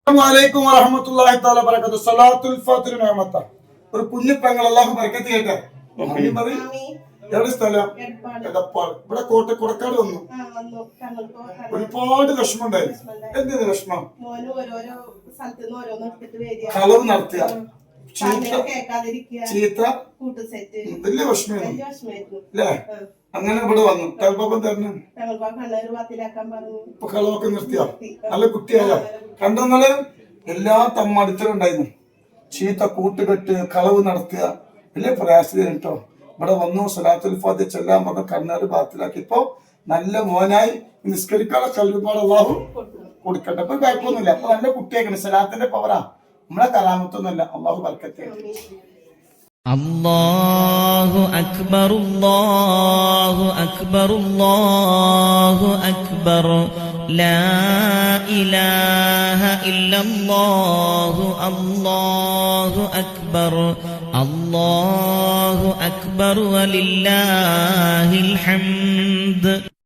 അസ്സലാമു വറഹ്മത്തുള്ളാഹി തആല ബറകാതുഹു. സലാത്തുൽ ഫാത്തിഹ നിഅമത്ത. ഒരു കുഞ്ഞു പെങ്ങൾ അല്ലാഹു ബർക്കത്ത് ചെയ്യട്ടെ. എവിടെ സ്ഥലം? എടപ്പാൾ. ഇവിടെ കൊടക്കാട് വന്നു. ഒരുപാട് വിഷമമുണ്ടായിരുന്നു. എന്തിനു വിഷമം? കളവ് നടത്തിയ ചീത്ത വലിയ വിഷമായിരുന്നു അല്ലേ? അങ്ങനെ ഇവിടെ വന്നു. തൽപ്പം തരണം ഇപ്പൊ കളവൊക്കെ നിർത്തിയോ? നല്ല കുട്ടിയായോ? കണ്ടെന്നാല് എല്ലാ തമ്മാടിത്തരും ഉണ്ടായിരുന്നു. ചീത്ത കൂട്ടുകെട്ട്, കളവ് നടത്തുക, വലിയ പ്രയാസം കേട്ടോ. ഇവിടെ വന്നു സലാത്തുൽ ഫാത്തിഹ ചെല്ലാൻ പറഞ്ഞ കണ്ണാറ് ബാത്തിലാക്കി. ഇപ്പൊ നല്ല മോനായി നിസ്കരിക്കാനുള്ള കൽവിപ്പാട് അല്ലാഹു കൊടുക്കട്ടെ. ഇപ്പൊ കുഴപ്പമൊന്നുമില്ല. അപ്പൊ നല്ല കുട്ടിയാക്കണം. സലാത്തിന്റെ പവറാ, നമ്മളെ കറാമത്തൊന്നുമല്ല. അല്ലാഹു ബർക്കത്ത്. അല്ലാഹു അക്ബർ അല്ലാഹു അക്ബർ അല്ലാഹു അക്ബർ ലാ ഇലാഹ ഇല്ലല്ലാഹു അല്ലാഹു അക്ബർ അല്ലാഹു അക്ബർ വലില്ലാഹിൽ ഹംദ്.